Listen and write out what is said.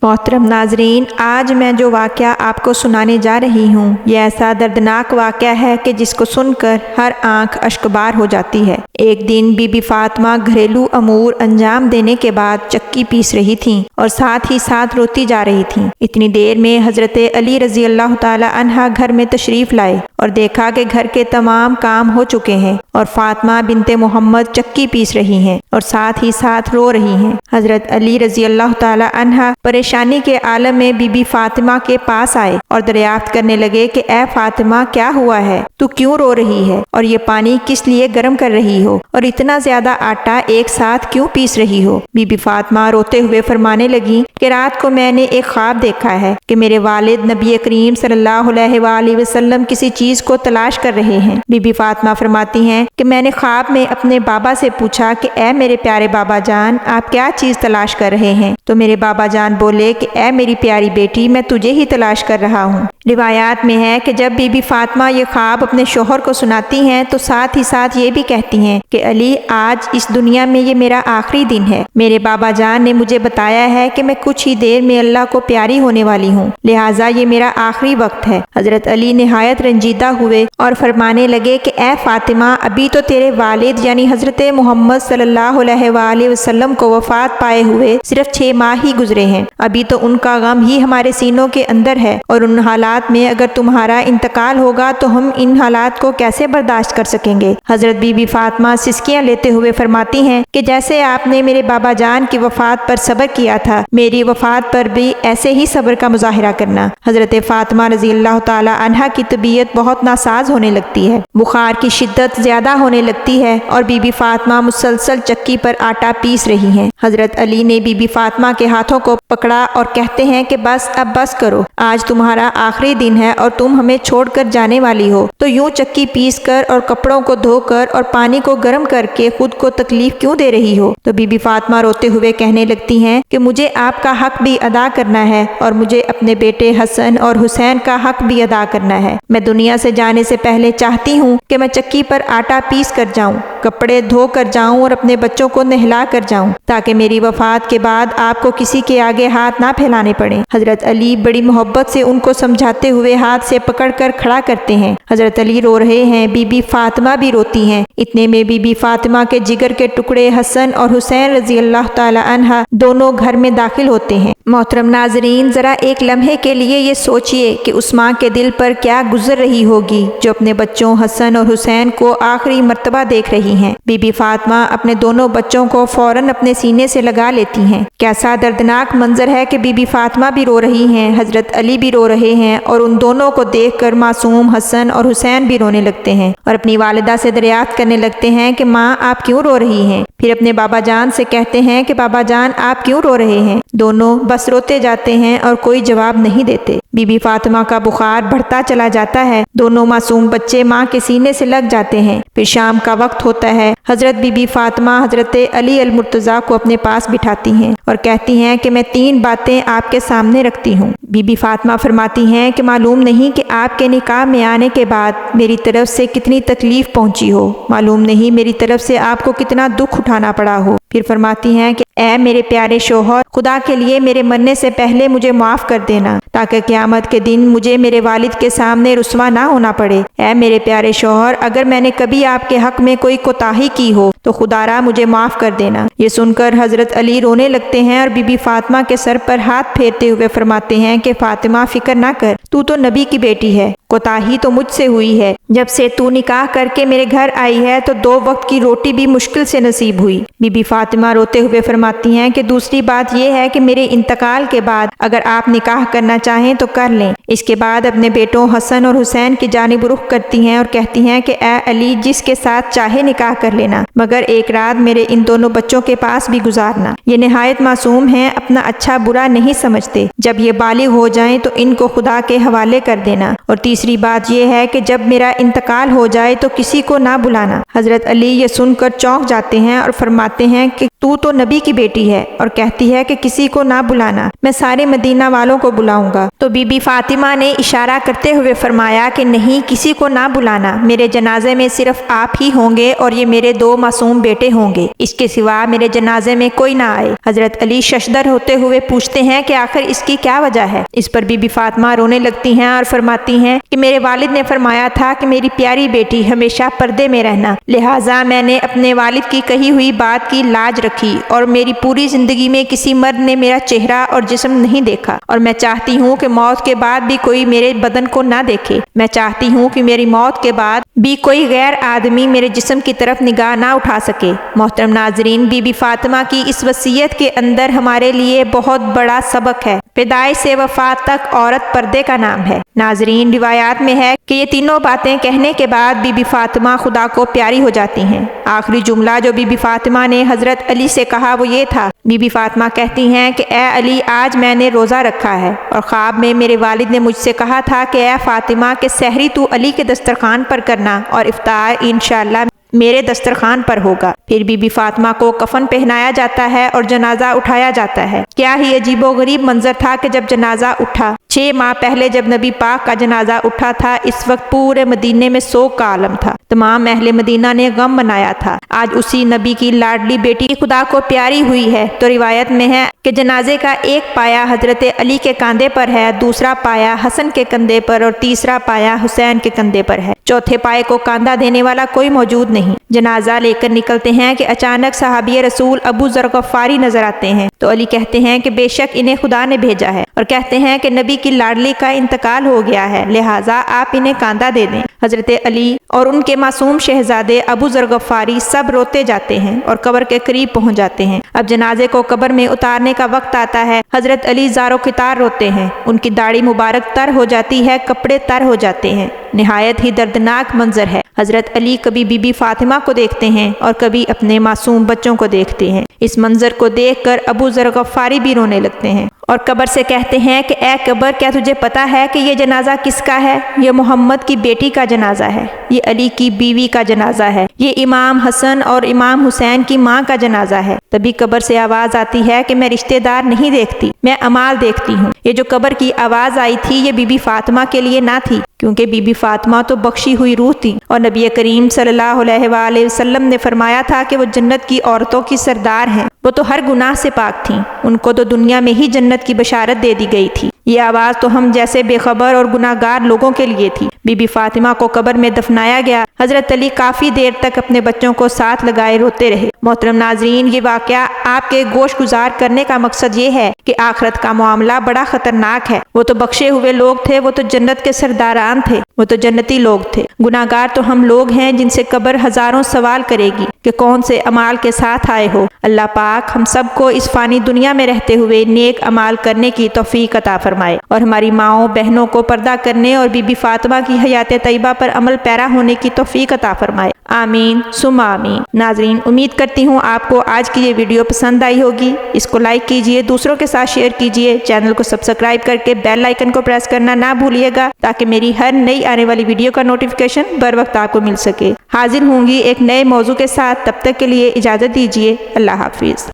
محترم ناظرین، آج میں جو واقعہ آپ کو سنانے جا رہی ہوں یہ ایسا دردناک واقعہ ہے کہ جس کو سن کر ہر آنکھ اشکبار ہو جاتی ہے۔ ایک دن بی بی فاطمہ گھریلو امور انجام دینے کے بعد چکی پیس رہی تھیں اور ساتھ ہی ساتھ روتی جا رہی تھیں۔ اتنی دیر میں حضرت علی رضی اللہ تعالی عنہ گھر میں تشریف لائے اور دیکھا کہ گھر کے تمام کام ہو چکے ہیں اور فاطمہ بنت محمد چکی پیس رہی ہیں اور ساتھ ہی ساتھ رو رہی ہیں۔ حضرت علی رضی اللہ تعالی عنہ پریشانی کے عالم میں بی بی فاطمہ کے پاس آئے اور دریافت کرنے لگے کہ اے فاطمہ، کیا ہوا ہے؟ تو کیوں رو رہی ہے اور یہ پانی کس لیے گرم کر رہی ہو اور اتنا زیادہ آٹا ایک ساتھ کیوں پیس رہی ہو؟ بی بی فاطمہ روتے ہوئے فرمانے لگی کہ رات کو میں نے ایک خواب دیکھا ہے کہ میرے والد نبی کریم صلی اللہ علیہ وآلہ وسلم کسی چیز کو تلاش کر رہے ہیں۔ بی بی فاطمہ فرماتی ہیں کہ میں نے خواب میں اپنے بابا سے پوچھا کہ اے میرے پیارے بابا جان، آپ کیا چیز تلاش کر رہے ہیں؟ تو میرے بابا جان بولے کہ اے میری پیاری بیٹی، میں تجھے ہی تلاش کر رہا ہوں۔ روایات میں ہے کہ جب بی بی فاطمہ یہ خواب اپنے شوہر کو سناتی ہیں تو ساتھ ہی ساتھ یہ بھی کہتی ہیں کہ علی، آج اس دنیا میں یہ میرا آخری دن ہے۔ میرے بابا جان نے مجھے بتایا ہے کہ میں کچھ ہی دیر میں اللہ کو پیاری ہونے والی ہوں، لہٰذا یہ میرا آخری وقت ہے۔ حضرت علی نہایت رنجیدہ ہوئے اور فرمانے لگے کہ اے فاطمہ، ابھی تو تیرے والد یعنی حضرت محمد صلی اللہ علیہ وآلہ وسلم کو وفات پائے ہوئے صرف 6 ماہ ہی گزرے ہیں۔ ابھی تو ان کا غم ہی ہمارے سینوں کے اندر ہے اور ان حالات میں اگر تمہارا انتقال ہوگا تو ہم ان حالات کو کیسے برداشت کر سکیں گے؟ حضرت بی بی فاطمہ سسکیاں لیتے ہوئے فرماتی ہیں کہ جیسے آپ نے میرے بابا جان کی وفات پر صبر کیا تھا، میری وفات پر بھی ایسے ہی صبر کا مظاہرہ کرنا۔ حضرت فاطمہ رضی اللہ تعالی عنہا کی طبیعت بہت ناساز ہونے لگتی ہے، بخار کی شدت زیادہ ہونے لگتی ہے اور بی بی فاطمہ مسلسل چکی پر آٹا پیس رہی ہیں۔ حضرت علی نے بی بی فاطمہ کے ہاتھوں کو پکڑا اور کہتے ہیں کہ بس اب بس کرو، آج تمہارا آخری دن ہے اور تم ہمیں چھوڑ کر جانے والی ہو، تو یوں چکی پیس کر اور کپڑوں کو دھو کر اور پانی کو گرم کر کے خود کو تکلیف کیوں دے رہی ہو؟ تو بی بی فاطمہ روتے ہوئے کہنے لگتی ہیں کہ مجھے آپ کا حق بھی ادا کرنا ہے اور مجھے اپنے بیٹے حسن اور حسین کا حق بھی ادا کرنا ہے۔ میں دنیا سے جانے سے پہلے چاہتی ہوں کہ میں چکی پر آٹا پیس کر جاؤں، کپڑے دھو کر جاؤں اور اپنے بچوں کو نہلا کر جاؤں، تاکہ میری وفات کے بعد آپ کو کسی کے آگے ہاتھ نہ پھیلانے پڑے۔ حضرت علی بڑی محبت سے ان کو سمجھاتے ہوئے ہاتھ سے پکڑ کر کھڑا کرتے ہیں۔ حضرت علی رو رہے ہیں، بی بی فاطمہ بھی روتی ہیں۔ اتنے میں بی بی فاطمہ کے جگر کے ٹکڑے حسن اور حسین رضی اللہ تعالی عنہ دونوں گھر میں داخل ہوتے ہیں۔ محترم ناظرین، ذرا ایک لمحے کے لیے یہ سوچئے کہ اس ماں کے دل پر کیا گزر رہی ہوگی جو اپنے بچوں حسن اور حسین کو آخری مرتبہ دیکھ رہی ہیں۔ بی بی فاطمہ اپنے دونوں بچوں کو فوراً اپنے سینے سے لگا لیتی ہیں۔ کیسا دردناک منظر ہے کہ بی بی فاطمہ بھی رو رہی ہیں، حضرت علی بھی رو رہے ہیں اور ان دونوں کو دیکھ کر معصوم حسن اور حسین بھی رونے لگتے ہیں اور اپنی والدہ سے دریافت کرنے لگتے ہیں کہ ماں، آپ کیوں رو رہی ہیں؟ پھر اپنے بابا جان سے کہتے ہیں کہ بابا جان، آپ کیوں رو رہے ہیں؟ دونوں بس روتے جاتے ہیں اور کوئی جواب نہیں دیتے۔ بی بی فاطمہ کا بخار بڑھتا چلا جاتا ہے، دونوں معصوم بچے ماں کے سینے سے لگ جاتے ہیں۔ پھر شام کا وقت ہوتا ہے، حضرت بی بی فاطمہ حضرت علی المرتضیٰ کو اپنے پاس بٹھاتی ہیں اور کہتی ہیں کہ میں 3 باتیں آپ کے سامنے رکھتی ہوں۔ بی بی فاطمہ فرماتی ہیں کہ معلوم نہیں کہ آپ کے نکاح میں آنے کے بعد میری طرف سے کتنی تکلیف پہنچی ہو، معلوم نہیں میری طرف سے آپ کو کتنا دکھ اٹھانا پڑا ہو۔ پھر فرماتی ہیں کہ اے میرے پیارے شوہر، خدا کے لیے میرے مرنے سے پہلے مجھے معاف کر دینا تاکہ قیامت کے دن مجھے میرے والد کے سامنے رسوا نہ ہونا پڑے۔ اے میرے پیارے شوہر، اگر میں نے کبھی آپ کے حق میں کوئی کوتاہی کی ہو تو خدا را مجھے معاف کر دینا۔ یہ سن کر حضرت علی رونے لگتے ہیں اور بی بی فاطمہ کے سر پر ہاتھ پھیرتے ہوئے فرماتے ہیں کہ فاطمہ، فکر نہ کر، تو نبی کی بیٹی ہے، کوتاہی تو مجھ سے ہوئی ہے۔ جب سے تو نکاح کر کے میرے گھر آئی ہے تو 2 وقت کی روٹی بھی مشکل سے نصیب ہوئی۔ بی بی فاطمہ روتے ہوئے فرماتی ہیں کہ دوسری بات یہ ہے کہ میرے انتقال کے بعد اگر آپ نکاح کرنا چاہیں تو کر لیں۔ اس کے بعد اپنے بیٹوں حسن اور حسین کی جانب رخ کرتی ہیں اور کہتی ہیں کہ اے علی، جس کے ساتھ چاہے نکاح کر لینا، مگر ایک رات میرے ان دونوں بچوں کے پاس بھی گزارنا۔ یہ نہایت معصوم ہیں، اپنا اچھا برا نہیں سمجھتے، جب یہ بالغ ہو جائیں تو ان کو خدا کے حوالے کر دینا۔ اور تیسری بات یہ ہے کہ جب میرا انتقال ہو جائے تو کسی کو نہ بلانا۔ حضرت علی یہ سن کر چونک جاتے ہیں اور فرماتے ہیں کہ تو نبی کی بیٹی ہے اور کہتی ہے کہ کسی کو نہ بلانا، میں سارے مدینہ والوں کو بلاؤں گا۔ تو بی بی فاطمہ نے اشارہ کرتے ہوئے فرمایا کہ نہیں، کسی کو نہ بلانا، میرے جنازے میں صرف آپ ہی ہوں گے اور یہ میرے 2 معصوم بیٹے ہوں گے، اس کے سوا میرے جنازے میں کوئی نہ آئے۔ حضرت علی ششدر ہوتے ہوئے پوچھتے ہیں کہ آخر اس کی کیا وجہ ہے؟ اس پر بی بی فاطمہ رونے لگتی ہیں اور فرماتی ہیں کہ میرے والد نے فرمایا تھا کہ میری پیاری بیٹی ہمیشہ پردے میں رہنا، لہٰذا میں نے اپنے والد کی کہی ہوئی بات کی لاج رکھی اور میری پوری زندگی میں کسی مرد نے میرا چہرہ اور جسم نہیں دیکھا، اور میں چاہتی ہوں کہ موت کے بعد بھی کوئی میرے بدن کو نہ دیکھے، میں چاہتی ہوں کہ میری موت کے بعد بھی کوئی غیر آدمی میرے جسم کی طرف نگاہ نہ اٹھا سکے۔ محترم ناظرین، بی بی فاطمہ کی اس وصیت کے اندر ہمارے لیے بہت بڑا سبق ہے۔ پیدائش سے وفات تک عورت پردے کا نام ہے۔ ناظرین، روایات میں ہے کہ یہ تینوں باتیں کہنے کے بعد بی بی فاطمہ خدا کو پیاری ہو جاتی ہیں۔ آخری جملہ جو بی بی فاطمہ نے حضرت علی سے کہا وہ یہ تھا، بی بی فاطمہ کہتی ہیں کہ اے علی، آج میں نے روزہ رکھا ہے اور خواب میں میرے والد نے مجھ سے کہا تھا کہ اے فاطمہ کہ سحری تو علی کے دسترخوان پر کرنا اور افطار انشاءاللہ میرے دسترخوان پر ہوگا۔ پھر بی بی فاطمہ کو کفن پہنایا جاتا ہے اور جنازہ اٹھایا جاتا ہے۔ کیا ہی عجیب و غریب منظر تھا کہ جب جنازہ اٹھا، 6 ماہ پہلے جب نبی پاک کا جنازہ اٹھا تھا، اس وقت پورے مدینے میں سوگ کا عالم تھا، تمام اہل مدینہ نے غم منایا تھا۔ آج اسی نبی کی لاڈلی بیٹی خدا کو پیاری ہوئی ہے، تو روایت میں ہے کہ جنازے کا ایک پایا حضرت علی کے کاندھے پر ہے، دوسرا پایا حسن کے کندھے پر اور تیسرا پایا حسین کے کندھے پر ہے، چوتھے پائے کو کاندھا دینے والا کوئی موجود نہیں۔ جنازہ لے کر نکلتے ہیں کہ اچانک صحابی رسول ابو ذر غفاری نظر آتے ہیں، تو علی کہتے ہیں کہ بے شک انہیں خدا نے بھیجا ہے، اور کہتے ہیں کہ نبی کی لاڈلی کا انتقال ہو گیا ہے، لہٰذا آپ انہیں کاندھا دے دیں۔ حضرت علی اور ان کے معصوم شہزادے ابو ذر غفاری سب روتے جاتے ہیں اور قبر کے قریب پہنچ جاتے ہیں۔ اب جنازے کو قبر میں اتارنے کا وقت آتا ہے۔ حضرت علی زار و قطار روتے ہیں، ان کی داڑھی مبارک تر ہو جاتی ہے، کپڑے تر ہو جاتے ہیں، نہایت ہی دردناک منظر ہے۔ حضرت علی کبھی بی بی فاطمہ کو دیکھتے ہیں اور کبھی اپنے معصوم بچوں کو دیکھتے ہیں۔ اس منظر کو دیکھ کر ابو ذر غفاری بھی رونے لگتے ہیں اور قبر سے کہتے ہیں کہ اے قبر، کیا تجھے پتا ہے کہ یہ جنازہ کس کا ہے؟ یہ محمد کی بیٹی کا جنازہ ہے، یہ علی کی بیوی کا جنازہ ہے، یہ امام حسن اور امام حسین کی ماں کا جنازہ ہے۔ تبھی قبر سے آواز آتی ہے کہ میں رشتہ دار نہیں دیکھتی، میں اعمال دیکھتی ہوں۔ یہ جو قبر کی آواز آئی تھی یہ بی بی فاطمہ کے لیے نہ تھی، کیونکہ بی بی فاطمہ تو بخشی ہوئی روح تھی، اور نبی کریم صلی اللہ علیہ وآلہ وسلم نے فرمایا تھا کہ وہ جنت کی عورتوں کی سردار ہیں، وہ تو ہر گناہ سے پاک تھیں، ان کو تو دنیا میں ہی جنت کی بشارت دے دی گئی تھی۔ یہ آواز تو ہم جیسے بے خبر اور گناہ گار لوگوں کے لیے تھی۔ بی بی فاطمہ کو قبر میں دفنایا گیا۔ حضرت علی کافی دیر تک اپنے بچوں کو ساتھ لگائے روتے رہے۔ محترم ناظرین، یہ واقعہ آپ کے گوش گزار کرنے کا مقصد یہ ہے کہ آخرت کا معاملہ بڑا خطرناک ہے۔ وہ تو بخشے ہوئے لوگ تھے، وہ تو جنت کے سرداران تھے، وہ تو جنتی لوگ تھے۔ گناہ گار تو ہم لوگ ہیں جن سے قبر ہزاروں سوال کرے گی کہ کون سے اعمال کے ساتھ آئے ہو۔ اللہ پاک ہم سب کو اس فانی دنیا میں رہتے ہوئے نیک اعمال کرنے کی توفیق عطا فرمائے، اور ہماری ماؤں بہنوں کو پردہ کرنے اور بی بی فاطمہ کی حیات طیبہ پر عمل پیرا ہونے کی توفیق عطا فرمائے۔ آمین ثم آمین۔ ناظرین، امید کرتی ہوں آپ کو آج کی یہ ویڈیو پسند آئی ہوگی۔ اس کو لائک کیجئے، دوسروں کے ساتھ شیئر کیجئے، چینل کو سبسکرائب کر کے بیل آئیکن کو پریس کرنا نہ بھولیے گا تاکہ میری ہر نئی آنے والی ویڈیو کا نوٹیفیکیشن بر وقت آپ کو مل سکے۔ حاضر ہوں گی ایک نئے موضوع کے ساتھ، تب تک کے لیے اجازت دیجیے۔ اللہ حافظ۔